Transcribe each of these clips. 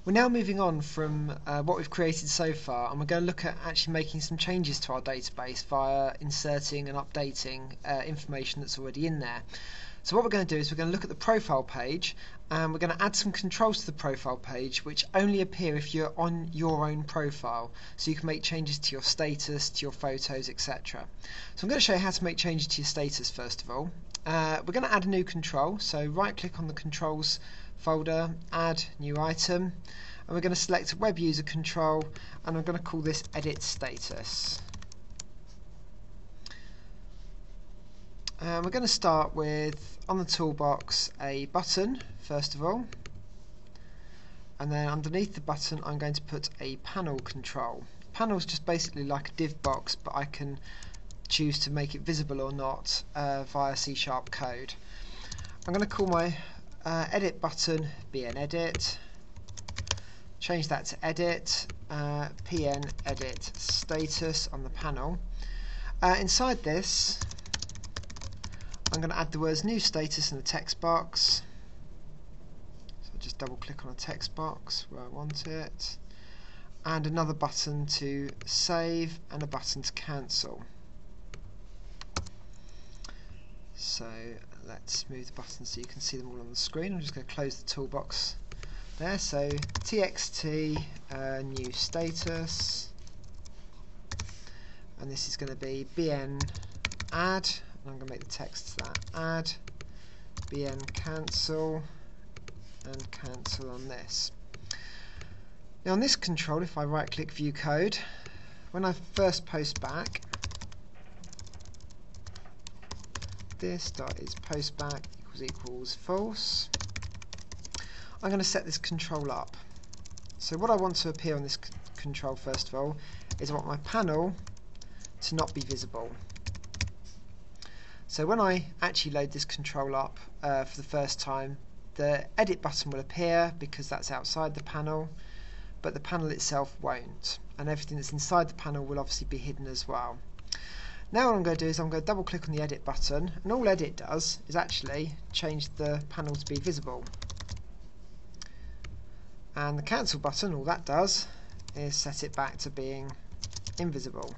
We're now moving on from what we've created so far, and we're going to look at actually making some changes to our database via inserting and updating information that's already in there. So what we're going to do is we're going to look at the profile page, and we're going to add some controls to the profile page which only appear if you're on your own profile, so you can make changes to your status, to your photos, etc. So I'm going to show you how to make changes to your status first of all. We're going to add a new control, so right click on the controls folder, add new item, and we're going to select web user control, and I'm going to call this edit status. And we're going to start with, on the toolbox, a button first of all, and then underneath the button I'm going to put a panel control. Panel is just basically like a div box, but I can choose to make it visible or not via C# code. I'm going to call my edit button bn edit, change that to edit, pn edit status on the panel. Inside this I'm going to add the words new status in the text box, so just double click on a text box where I want it, and another button to save and a button to cancel. So let's move the buttons so you can see them all on the screen. I'm just going to close the toolbox there. So txt new status, and this is going to be bn add, and I'm going to make the text to that add, bn cancel, and cancel on this. Now on this control, if I right click view code, when I first post back, this dot is postback equals false. I'm going to set this control up. So what I want to appear on this control first of all is I want my panel to not be visible. So when I actually load this control up for the first time, the edit button will appear because that's outside the panel, but the panel itself won't, and everything that's inside the panel will obviously be hidden as well. Now what I'm going to do is I'm going to double click on the edit button, and all edit does is actually change the panel to be visible. And the cancel button, all that does is set it back to being invisible.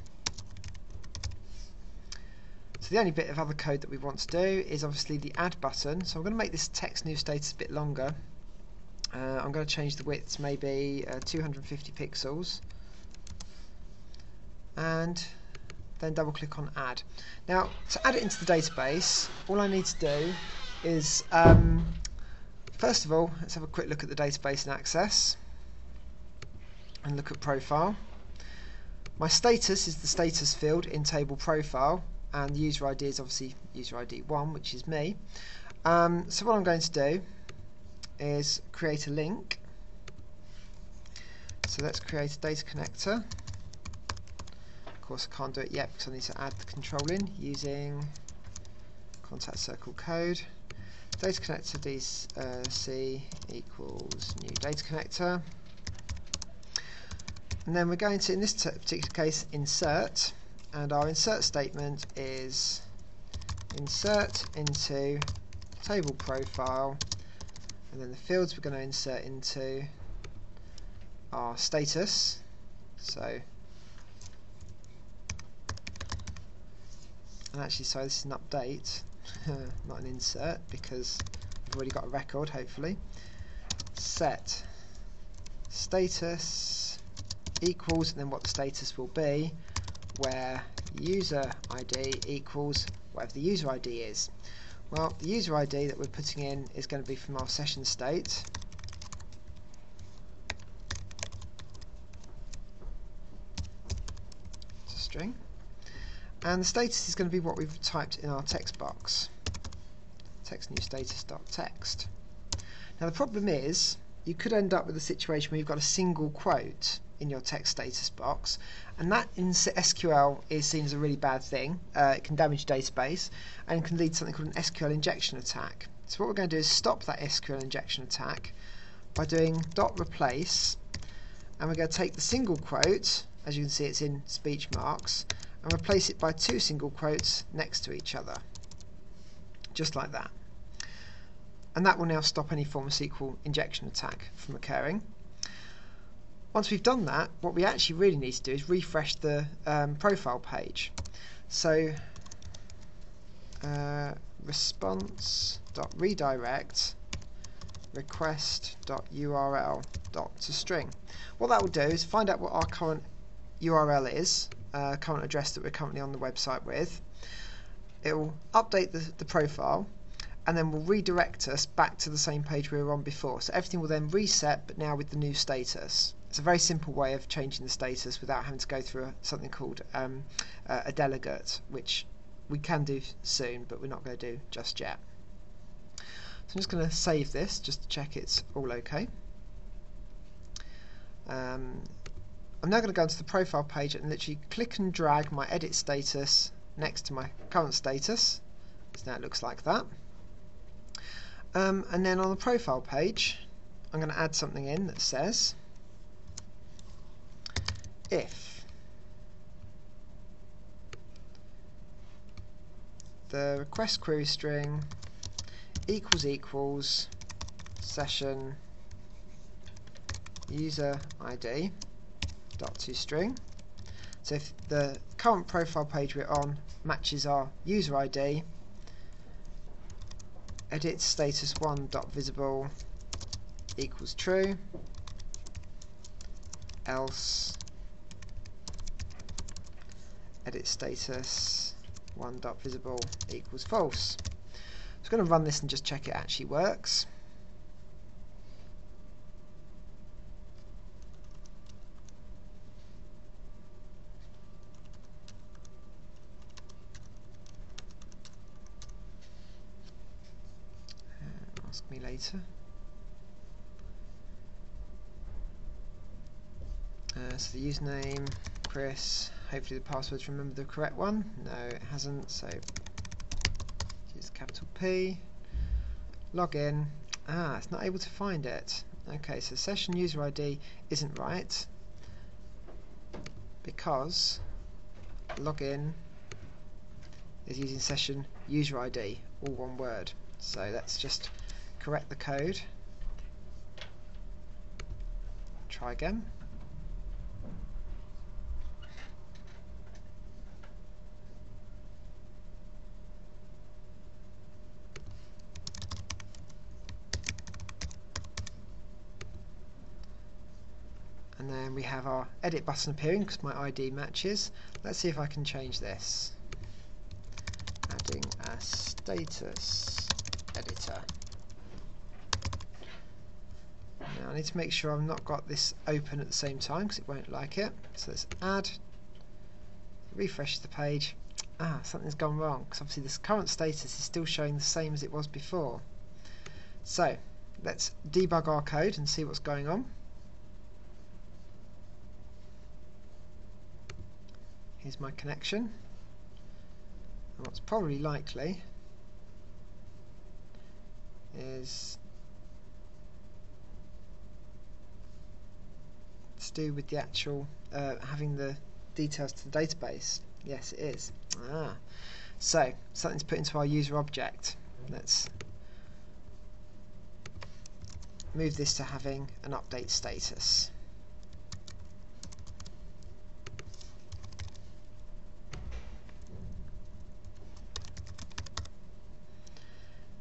So the only bit of other code that we want to do is obviously the add button. So I'm going to make this text new status a bit longer. I'm going to change the width to maybe 250 pixels, and then double click on add. Now to add it into the database, all I need to do is first of all, let's have a quick look at the database in Access and look at profile. My status is the status field in table profile, and the user ID is obviously user ID 1, which is me. So what I'm going to do is create a link. So let's create a data connector. Of course I can't do it yet because I need to add the control in using contact circle code. Data connector DC equals new data connector, and then we're going to, in this particular case, insert, and our insert statement is insert into table profile, and then the fields we're going to insert into are status. So, and actually, sorry, this is an update, not an insert, because we've already got a record, hopefully. Set status equals, and then what the status will be, where user ID equals whatever the user ID is. Well, the user ID that we're putting in is going to be from our session state. It's a string. And the status is going to be what we've typed in our text box. Text new status.text. Now the problem is, you could end up with a situation where you've got a single quote in your text status box, and that in SQL is seen as a really bad thing. It can damage your database and can lead to something called an SQL injection attack. So what we're going to do is stop that SQL injection attack by doing .replace, and we're going to take the single quote, as you can see it's in speech marks, and replace it by two single quotes next to each other, just like that. And that will now stop any form of SQL injection attack from occurring. Once we've done that, what we actually really need to do is refresh the profile page. So response.redirect request.url.toString. What that will do is find out what our current URL is, current address that we're currently on the website with. It will update the profile, and then will redirect us back to the same page we were on before. So everything will then reset, but now with the new status. It's a very simple way of changing the status without having to go through something called a delegate, which we can do soon, but we're not going to do just yet. So I'm just going to save this just to check it's all okay. I'm now going to go into the profile page and literally click and drag my edit status next to my current status. So now it looks like that. And then on the profile page, I'm going to add something in that says if the request query string equals session user ID dot toString. So if the current profile page we're on matches our user ID, edit status 1.visible equals true, else edit status 1.visible equals false. So I'm going to run this and just check it actually works. Ask me later. So the username, Chris. Hopefully the password's remembered the correct one. No, it hasn't, so use capital P. Log in. It's not able to find it. Okay, so session user ID isn't right because login is using session user ID, all one word. So let's just correct the code. Try again. And then we have our edit button appearing because my ID matches. Let's see if I can change this. Adding a status editor. Now I need to make sure I've not got this open at the same time because it won't like it. So let's add, refresh the page. Something's gone wrong because obviously this current status is still showing the same as it was before. So let's debug our code and see what's going on. Here's my connection, and what's probably likely is to do with the actual having the details to the database. Yes, it is. So something's put into our user object. Let's move this to having an update status.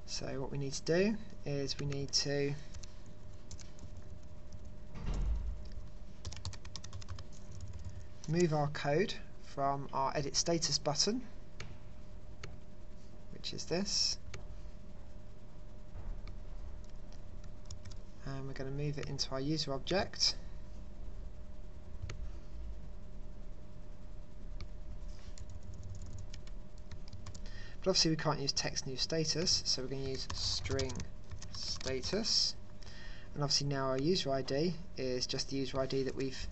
So what we need to do is we need to move our code from our edit status button, which is this, and we're going to move it into our user object. But obviously we can't use text new status, so we're going to use string status, and obviously now our user ID is just the user ID that we've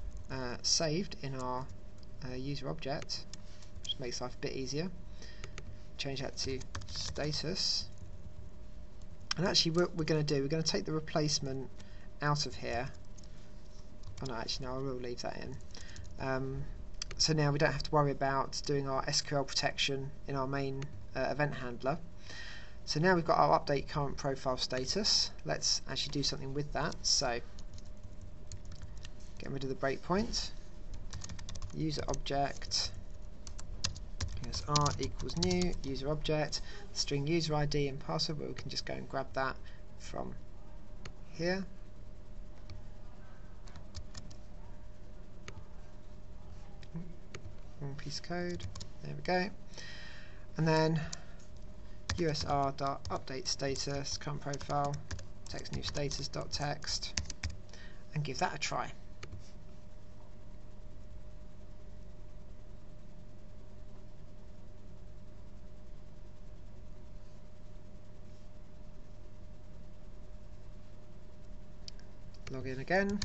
saved in our user object, which makes life a bit easier. Change that to status, and actually what we're going to take the replacement out of here. Oh no, actually no, I will leave that in. So now we don't have to worry about doing our SQL protection in our main event handler. So now we've got our update current profile status. Let's actually do something with that. So Get rid of the breakpoint. User object USR equals new user object, string user ID and password, but we can just go and grab that from here. Wrong piece of code. There we go. And then usr.update status current profile text new status.text and give that a try. Log in again.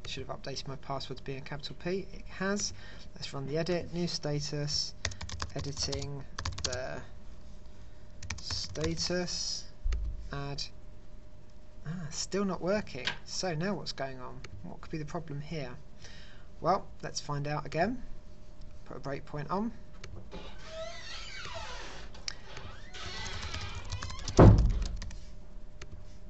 Should have updated my password to be in capital P. It has. Let's run the edit. New status. Editing the status. Add. Still not working. So now what's going on? What could be the problem here? Well, let's find out again. Put a breakpoint on.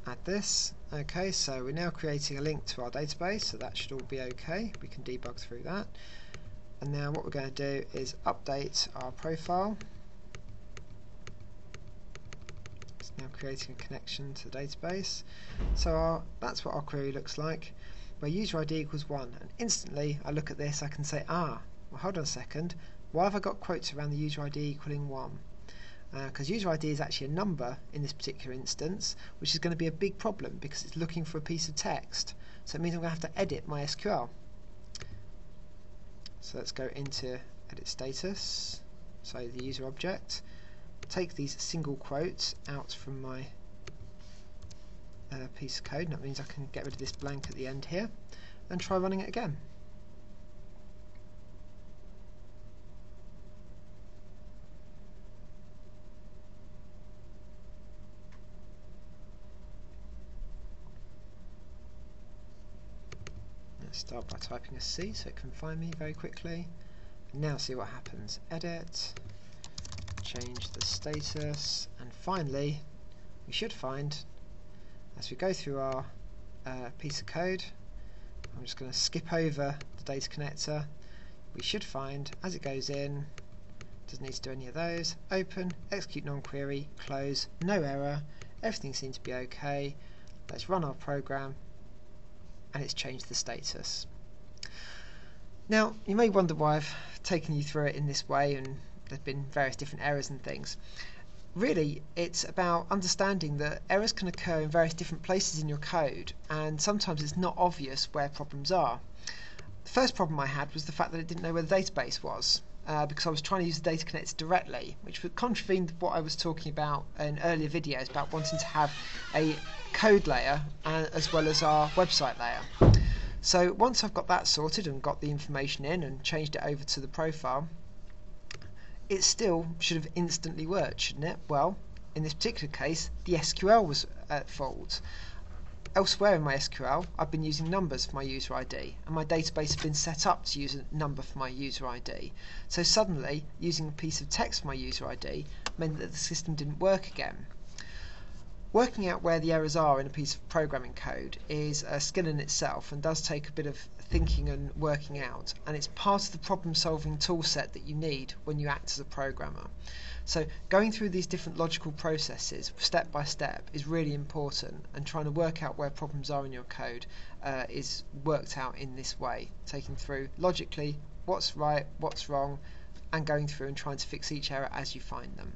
Add this. Okay, so we're now creating a link to our database, so that should all be okay. We can debug through that. And now what we're going to do is update our profile. It's now creating a connection to the database. So that's what our query looks like, where user ID equals 1. And instantly I look at this, I can say, well, hold on a second, why have I got quotes around the user ID equaling 1? Because user ID is actually a number in this particular instance, which is going to be a big problem because it's looking for a piece of text. So it means I'm going to have to edit my SQL. So let's go into edit status, so the user object, take these single quotes out from my piece of code, and that means I can get rid of this blank at the end here, and try running it again. Start by typing a C so it can find me very quickly. And now see what happens. Edit, change the status, and finally we should find, as we go through our piece of code, I'm just going to skip over the data connector, we should find, as it goes in, doesn't need to do any of those, open, execute non-query, close, no error, everything seems to be okay. Let's run our program, and it's changed the status. Now you may wonder why I've taken you through it in this way and there's been various different errors and things. Really it's about understanding that errors can occur in various different places in your code, and sometimes it's not obvious where problems are. The first problem I had was the fact that it didn't know where the database was, because I was trying to use the data connector directly, which would contravene what I was talking about in earlier videos about wanting to have a code layer as well as our website layer. So once I've got that sorted and got the information in and changed it over to the profile, it still should have instantly worked, shouldn't it? Well, in this particular case the SQL was at fault. Elsewhere in my SQL I've been using numbers for my user ID, and my database has been set up to use a number for my user ID. So suddenly using a piece of text for my user ID meant that the system didn't work again. Working out where the errors are in a piece of programming code is a skill in itself and does take a bit of thinking and working out, and it's part of the problem solving tool set that you need when you act as a programmer. So going through these different logical processes step by step is really important, and trying to work out where problems are in your code is worked out in this way, taking through logically what's right, what's wrong, and going through and trying to fix each error as you find them.